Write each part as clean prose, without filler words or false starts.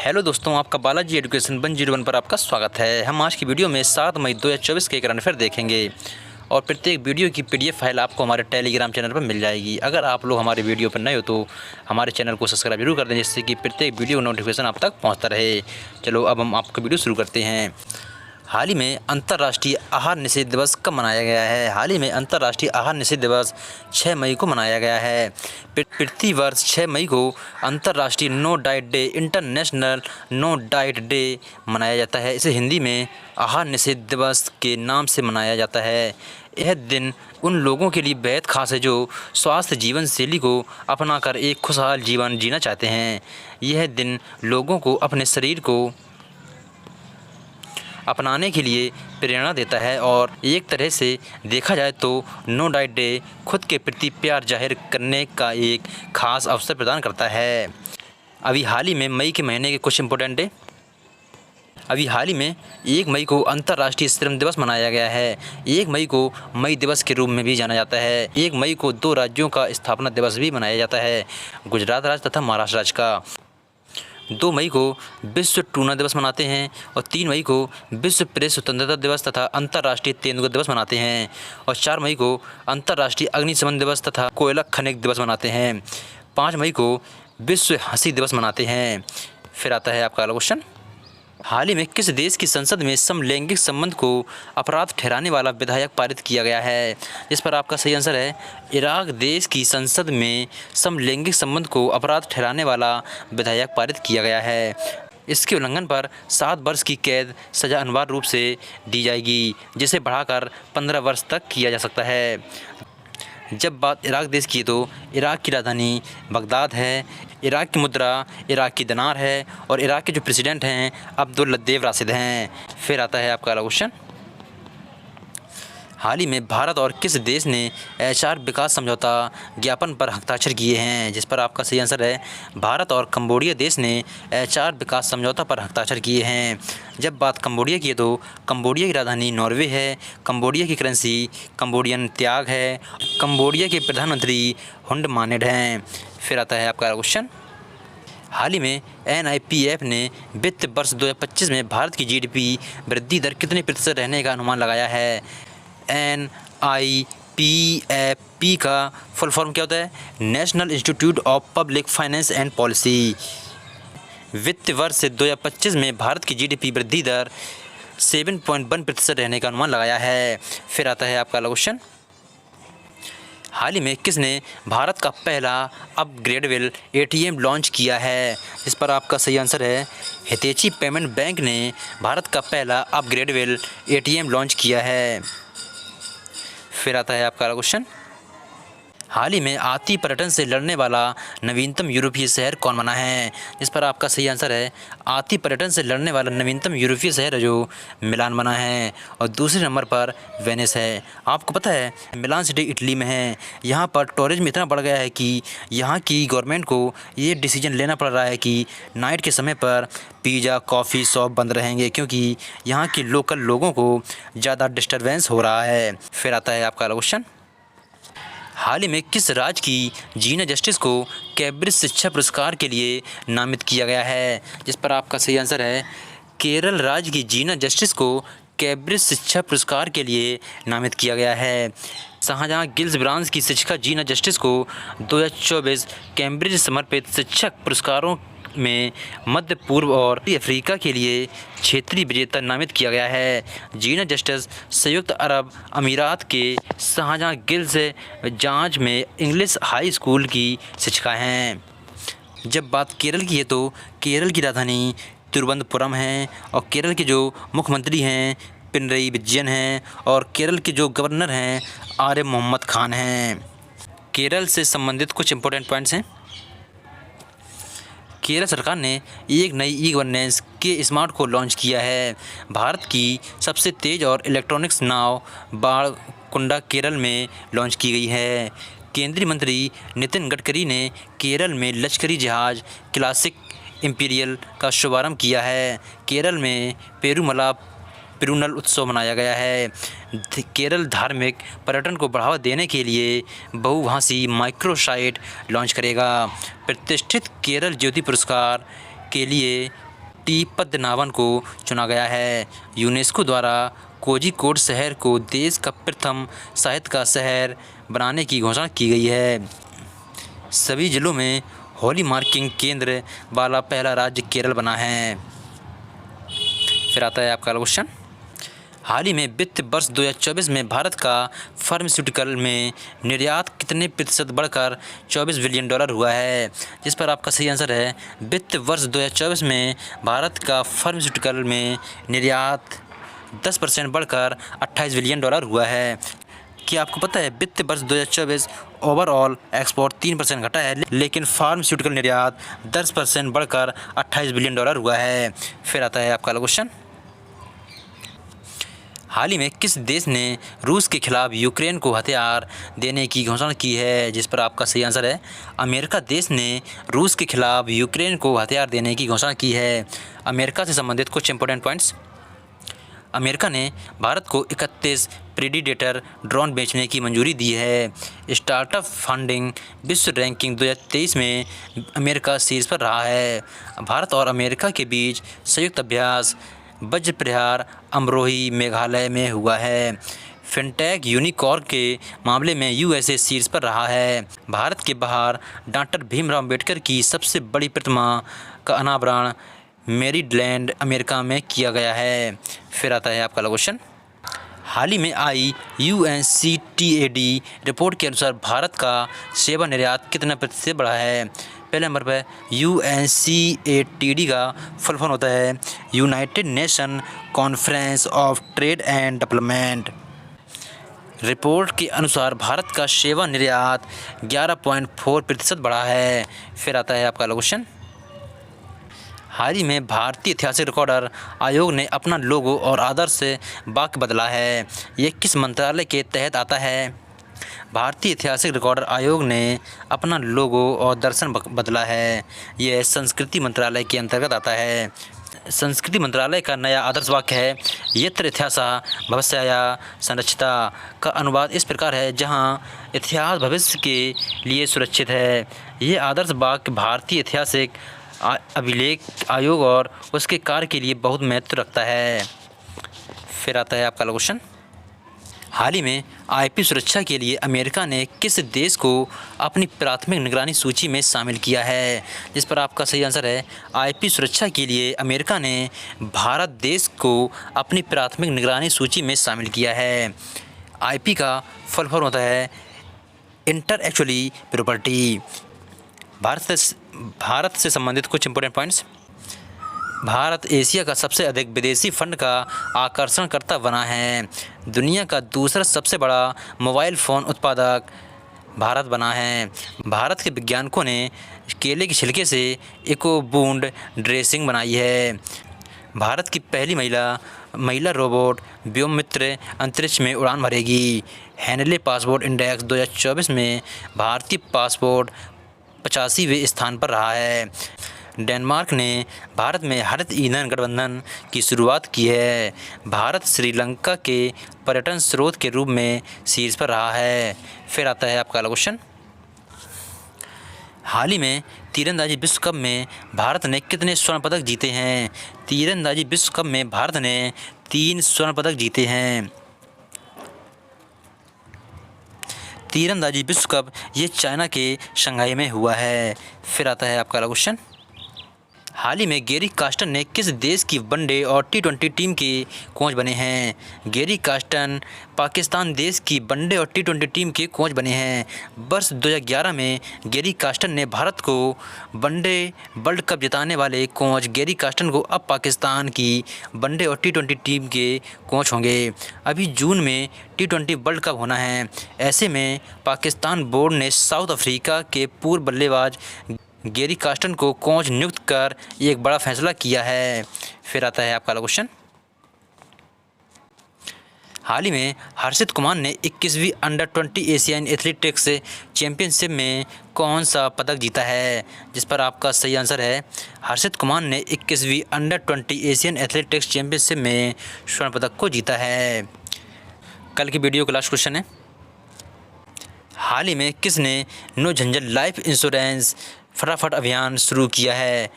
Hello दोस्तों, आपका Balaji education 101 पर आपका स्वागत है। हम आज की वीडियो में 7 मई 2024 के करंट अफेयर देखेंगे और प्रत्येक वीडियो की पीडीएफ फाइल आपको हमारे टेलीग्राम चैनल पर मिल जाएगी। अगर आप लोग हमारे वीडियो पर नए हो तो हमारे चैनल को सब्सक्राइब जरूर कर दें, जिससे कि प्रत्येक वीडियो नोटिफिकेशन आप तक पहुँचता रहे। चलो अब हम आपका वीडियो शुरू करते हैं। हाल ही में अंतर्राष्ट्रीय आहार निषेध दिवस कब मनाया गया है? हाल ही में अंतर्राष्ट्रीय आहार निषेध दिवस 6 मई को मनाया गया है। प्रति वर्ष 6 मई को अंतर्राष्ट्रीय no diet day, international no diet day मनाया जाता है। इसे हिंदी में आहार निषेध दिवस के नाम से मनाया जाता है। यह दिन उन लोगों के लिए बेहद खास है जो स्वस्थ जीवन शैली को अपनाकर एक खुशहाल जीवन जीना चाहते हैं। यह दिन लोगों को अपने शरीर को अपनाने के लिए प्रेरणा देता है और एक तरह से देखा जाए तो नो डाइट डे खुद के प्रति प्यार जाहिर करने का एक खास अवसर प्रदान करता है। अभी हाल ही में मई के महीने के कुछ इम्पोर्टेंट डे। अभी हाल ही में 1 मई को अंतर्राष्ट्रीय श्रम दिवस मनाया गया है। 1 मई को मई दिवस के रूप में भी जाना जाता है। 1 मई को 2 राज्यों का स्थापना दिवस भी मनाया जाता है, गुजरात राज्य तथा महाराष्ट्र राज्य का। 2 मई को विश्व टूना दिवस मनाते हैं और 3 मई को विश्व प्रेस स्वतंत्रता दिवस तथा अंतर्राष्ट्रीय तेंदुआ दिवस मनाते हैं और 4 मई को अंतर्राष्ट्रीय अग्निशमन दिवस तथा कोयला खनिक दिवस मनाते हैं। 5 मई को विश्व हंसी दिवस मनाते हैं। फिर आता है आपका अगला क्वेश्चन। हाल ही में किस देश की संसद में समलैंगिक संबंध को अपराध ठहराने वाला विधेयक पारित किया गया है? इस पर आपका सही आंसर है इराक देश की संसद में समलैंगिक संबंध को अपराध ठहराने वाला विधेयक पारित किया गया है। इसके उल्लंघन पर 7 वर्ष की कैद सज़ा अनिवार्य रूप से दी जाएगी, जिसे बढ़ाकर 15 वर्ष तक किया जा सकता है। जब बात इराक देश की है तो इराक की राजधानी बगदाद है, इराक की मुद्रा इराक की दिनार है और इराक के जो प्रेसिडेंट हैं अब्दुल लद्देव राशिद हैं। फिर आता है आपका अगला क्वेश्चन। हाल ही में भारत और किस देश ने एचआर विकास समझौता ज्ञापन पर हस्ताक्षर किए हैं? जिस पर आपका सही आंसर है भारत और कंबोडिया देश ने एचआर विकास समझौता पर हस्ताक्षर किए हैं। जब बात कंबोडिया की है तो कंबोडिया की राजधानी नॉर्वे है, कंबोडिया की करेंसी कंबोडियन त्याग है, कंबोडिया के प्रधानमंत्री हुंड मानेट हैं। फिर आता है आपका क्वेश्चन। हाल ही में NIPF ने वित्त वर्ष 2025 में भारत की GDP वृद्धि दर कितने प्रतिशत रहने का अनुमान लगाया है? NIPF का फुल फॉर्म क्या होता है? National institute of public finance and policy. वित्त वर्ष 2025 में भारत की GDP वृद्धि दर 7.1% रहने का अनुमान लगाया है। फिर आता है आपका अगला क्वेश्चन। हाल ही में किसने भारत का पहला अपग्रेडेबल ATM लॉन्च किया है? इस पर आपका सही आंसर है हितैषी पेमेंट बैंक ने भारत का पहला अपग्रेडेबल ATM लॉन्च किया है। फिर आता है आपका क्वेश्चन। हाल ही में आती पर्यटन से लड़ने वाला नवीनतम यूरोपीय शहर कौन बना है? इस पर आपका सही आंसर है आती पर्यटन से लड़ने वाला नवीनतम यूरोपीय शहर जो मिलान बना है और दूसरे नंबर पर वेनिस है। आपको पता है मिलान सिटी इटली में है। यहाँ पर टूरिज्म इतना बढ़ गया है कि यहाँ की गवर्नमेंट को ये डिसीजन लेना पड़ रहा है कि नाइट के समय पर पिज़्ज़ा कॉफ़ी शॉप बंद रहेंगे, क्योंकि यहाँ के लोकल लोगों को ज़्यादा डिस्टर्बेंस हो रहा है। फिर आता है आपका क्वेश्चन। हाल ही में किस राज्य की जीना जस्टिस को कैम्ब्रिज शिक्षा पुरस्कार के लिए नामित किया गया है? जिस पर आपका सही आंसर है केरल राज्य की जीना जस्टिस को कैम्ब्रिज शिक्षा पुरस्कार के लिए नामित किया गया है। शाहजहां गिल्स ब्रांच की शिक्षिका जीना जस्टिस को 2024 कैम्ब्रिज समर्पित शिक्षक पुरस्कारों में मध्य पूर्व और अफ्रीका के लिए क्षेत्रीय विजेता नामित किया गया है। जीना जस्टिस संयुक्त अरब अमीरात के शाहजहां गिल्स ब्रांच में इंग्लिश हाई स्कूल की शिक्षिका हैं। जब बात केरल की है तो केरल की राजधानी तिरुवनंतपुरम है और केरल के जो मुख्यमंत्री हैं पिनरई विजयन हैं और केरल के जो गवर्नर हैं आरिफ मोहम्मद खान हैं। केरल से संबंधित कुछ इंपॉर्टेंट पॉइंट्स हैं। केरल सरकार ने एक नई ई-गवर्नेंस के स्मार्ट को लॉन्च किया है। भारत की सबसे तेज़ और इलेक्ट्रॉनिक्स नाव बाणकुंडा केरल में लॉन्च की गई है। केंद्रीय मंत्री नितिन गडकरी ने केरल में लश्करी जहाज़ क्लासिक इंपीरियल का शुभारंभ किया है। केरल में पेरुमला पेरुनल उत्सव मनाया गया है। केरल धार्मिक पर्यटन को बढ़ावा देने के लिए बहुभाषी माइक्रोसाइट लॉन्च करेगा। प्रतिष्ठित केरल ज्योति पुरस्कार के लिए टी पद्मनाभन को चुना गया है। यूनेस्को द्वारा कोझिकोड शहर को देश का प्रथम साहित्य शहर बनाने की घोषणा की गई है। सभी जिलों में हॉली मार्किंग केंद्र वाला पहला राज्य केरल बना है। फिर आता है आपका क्वेश्चन, हाल ही में वित्त वर्ष 2024 में भारत का फार्मास्यूटिकल में निर्यात कितने प्रतिशत बढ़कर $24 बिलियन हुआ है? जिस पर आपका सही आंसर है वित्त वर्ष 2024 में भारत का फार्मास्यूटिकल में निर्यात 10% बढ़कर $28 बिलियन हुआ है। क्या आपको पता है वित्त वर्ष 2024 ओवरऑल एक्सपोर्ट 3% घटा है, लेकिन फार्मास्यूटिकल निर्यात 10% बढ़कर $28 बिलियन हुआ है। फिर आता है आपका क्वेश्चन, हाल ही में किस देश ने रूस के खिलाफ यूक्रेन को हथियार देने की घोषणा की है? जिस पर आपका सही आंसर है अमेरिका देश ने रूस के खिलाफ यूक्रेन को हथियार देने की घोषणा की है। अमेरिका से संबंधित कुछ इंपॉर्टेंट पॉइंट्स, अमेरिका ने भारत को 31 प्रेडिडेटर ड्रोन बेचने की मंजूरी दी है। स्टार्टअप फंडिंग विश्व रैंकिंग 2023 में अमेरिका शीर्ष पर रहा है। भारत और अमेरिका के बीच संयुक्त अभ्यास वज्रप्रहार अमरोही मेघालय में हुआ है। फिनटेक यूनिकॉर्न के मामले में यूएसए शीर्ष पर रहा है। भारत के बाहर डॉक्टर भीमराव अम्बेडकर की सबसे बड़ी प्रतिमा का अनावरण मैरीलैंड अमेरिका में किया गया है। फिर आता है आपका क्वेश्चन, हाल ही में आई UNCTAD रिपोर्ट के अनुसार भारत का सेवा निर्यात कितना प्रतिशत बढ़ा है? पहले नंबर पर UNCTAD का फुल फॉर्म होता है United nation conference of trade and development. Report के अनुसार भारत का सेवा निर्यात 11.4% बढ़ा है। फिर आता है आपका क्वेश्चन, हाल ही में भारतीय ऐतिहासिक रिकॉर्डर आयोग ने अपना लोगो और आदर्श वाक्य बदला है। ये किस मंत्रालय के तहत आता है? भारतीय ऐतिहासिक रिकॉर्डर आयोग ने अपना लोगो और दर्शन बदला है। यह संस्कृति मंत्रालय के अंतर्गत आता है। संस्कृति मंत्रालय का नया आदर्श वाक्य है यत्र इतिहासः भविष्याय संरक्षिता। का अनुवाद इस प्रकार है जहां इतिहास भविष्य के लिए सुरक्षित है। ये आदर्श वाक्य भारतीय ऐतिहासिक अभिलेख आयोग और उसके कार्य के लिए बहुत महत्व रखता है। फिर आता है आपका क्वेश्चन, हाल ही में IP सुरक्षा के लिए अमेरिका ने किस देश को अपनी प्राथमिक निगरानी सूची में शामिल किया है? जिस पर आपका सही आंसर है IP सुरक्षा के लिए अमेरिका ने भारत देश को अपनी प्राथमिक निगरानी सूची में शामिल किया है। IP का फुल फॉर्म होता है इंटेलेक्चुअल प्रॉपर्टी। भारत से संबंधित कुछ इंपॉर्टेंट पॉइंट्स, भारत एशिया का सबसे अधिक विदेशी फंड का आकर्षणकर्ता बना है। दुनिया का दूसरा सबसे बड़ा मोबाइल फ़ोन उत्पादक भारत बना है। भारत के वैज्ञानिकों ने केले के छिलके से इको बूंद ड्रेसिंग बनाई है। भारत की पहली महिला रोबोट व्योममित्र अंतरिक्ष में उड़ान भरेगी। हेनले पासपोर्ट इंडेक्स 2024 में भारतीय पासपोर्ट 85वें स्थान पर रहा है। डेनमार्क ने भारत में हरित ईंधन गठबंधन की शुरुआत की है। भारत श्रीलंका के पर्यटन स्रोत के रूप में शीर्ष पर रहा है। फिर आता है आपका क्वेश्चन, हाल ही में तीरंदाजी विश्व कप में भारत ने कितने स्वर्ण पदक जीते हैं? तीरंदाजी विश्व कप में भारत ने 3 स्वर्ण पदक जीते हैं। तीरंदाजी विश्व कप ये चाइना के शंघाई में हुआ है। फिर आता है आपका क्वेश्चन, हाल ही में गैरी कार्स्टन ने किस देश की वनडे और T20 टीम के कोच बने हैं? गैरी कार्स्टन पाकिस्तान देश की वनडे और T20 टीम के कोच बने हैं। वर्ष 2011 में गैरी कार्स्टन ने भारत को वनडे वर्ल्ड कप जिताने वाले कोच गैरी कार्स्टन को अब पाकिस्तान की वनडे और T20 टीम के कोच होंगे। अभी जून में T20 वर्ल्ड कप होना है। ऐसे में पाकिस्तान बोर्ड ने साउथ अफ्रीका के पूर्व बल्लेबाज गैरी कार्स्टन को कोच नियुक्त कर एक बड़ा फैसला किया है। फिर आता है आपका क्वेश्चन, हाल ही में हर्षित कुमार ने 21वीं अंडर 20 एशियन एथलेटिक्स चैंपियनशिप में कौन सा पदक जीता है? जिस पर आपका सही आंसर है हर्षित कुमार ने 21वीं अंडर 20 एशियन एथलेटिक्स चैंपियनशिप में स्वर्ण पदक को जीता है। कल की वीडियो का लास्ट क्वेश्चन है, हाल ही में किसने नो झंझट लाइफ इंश्योरेंस फटाफट अभियान शुरू किया है?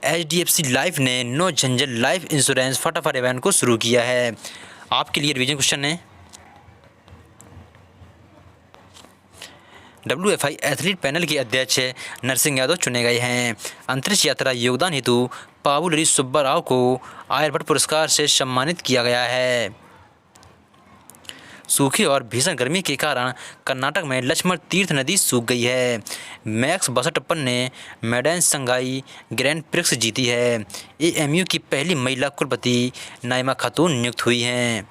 HDFC लाइफ ने नो झंझट लाइफ इंश्योरेंस फटाफट इवेंट को शुरू किया है। आपके लिए रिवीजन क्वेश्चन है। WFI एथलीट पैनल के अध्यक्ष नरसिंह यादव चुने गए हैं। अंतरिक्ष यात्रा योगदान हेतु पावुलरी सुब्बा राव को आर्यभट्ट पुरस्कार से सम्मानित किया गया है। सूखे और भीषण गर्मी के कारण कर्नाटक में लक्ष्मण तीर्थ नदी सूख गई है। मैक्स बसटप्पन ने मेडन संघाई ग्रैंड प्रिक्स जीती है। AMU की पहली महिला कुलपति नाइमा खातून नियुक्त हुई हैं।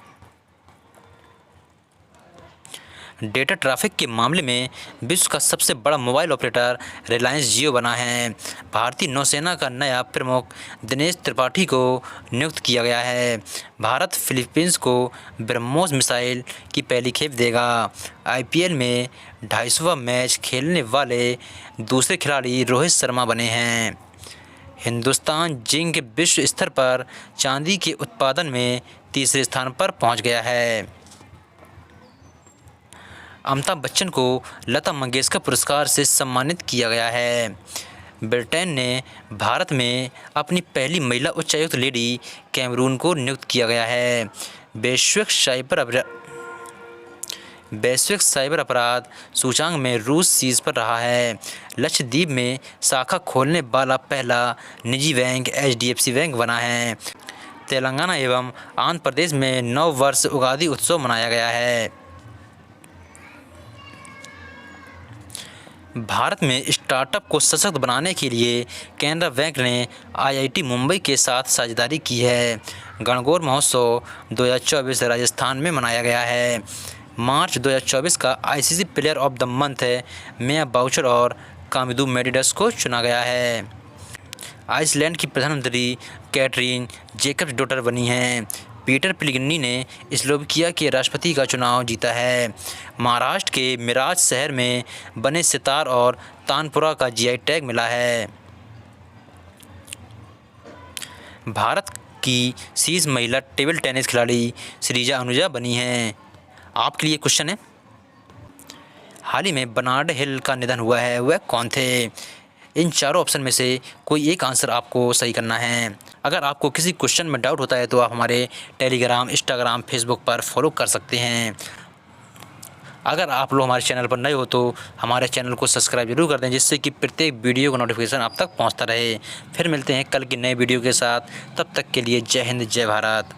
डेटा ट्रैफिक के मामले में विश्व का सबसे बड़ा मोबाइल ऑपरेटर रिलायंस जियो बना है। भारतीय नौसेना का नया प्रमुख दिनेश त्रिपाठी को नियुक्त किया गया है। भारत फिलीपींस को ब्रह्मोस मिसाइल की पहली खेप देगा। IPL में 250वां मैच खेलने वाले दूसरे खिलाड़ी रोहित शर्मा बने हैं। हिंदुस्तान जिंक विश्व स्तर पर चांदी के उत्पादन में तीसरे स्थान पर पहुंच गया है। अमिताभ बच्चन को लता मंगेशकर पुरस्कार से सम्मानित किया गया है। ब्रिटेन ने भारत में अपनी पहली महिला उच्चायुक्त लेडी कैमरून को नियुक्त किया गया है। वैश्विक साइबर अपराध सूचांक में रूस शीर्ष पर रहा है। लक्षद्वीप में शाखा खोलने वाला पहला निजी बैंक HDFC बैंक बना है। तेलंगाना एवं आंध्र प्रदेश में नव वर्ष उगादी उत्सव मनाया गया है। भारत में स्टार्टअप को सशक्त बनाने के लिए कैनरा बैंक ने IIT मुंबई के साथ साझेदारी की है। गणगौर महोत्सव 2024 राजस्थान में मनाया गया है। मार्च 2024 का ICC player of the month Mia Bouchier और कामिदू मेडिडस को चुना गया है। आइसलैंड की प्रधानमंत्री कैटरीन जेकब्स डॉटर बनी हैं। पीटर पेलेग्रिनी ने स्लोवाकिया के राष्ट्रपति का चुनाव जीता है। महाराष्ट्र के मिराज शहर में बने सितार और तानपुरा का GI टैग मिला है। भारत की शीर्ष महिला टेबल टेनिस खिलाड़ी श्रीजा अनुजा बनी हैं। आपके लिए क्वेश्चन है। हाल ही में बर्नार्ड हिल का निधन हुआ है, वह कौन थे? इन चारों ऑप्शन में से कोई एक आंसर आपको सही करना है। अगर आपको किसी क्वेश्चन में डाउट होता है तो आप हमारे टेलीग्राम, इंस्टाग्राम, फेसबुक पर फॉलो कर सकते हैं। अगर आप लोग हमारे चैनल पर नए हो तो हमारे चैनल को सब्सक्राइब जरूर कर दें, जिससे कि प्रत्येक वीडियो का नोटिफिकेशन आप तक पहुंचता रहे। फिर मिलते हैं कल की नए वीडियो के साथ। तब तक के लिए जय हिंद, जय भारत।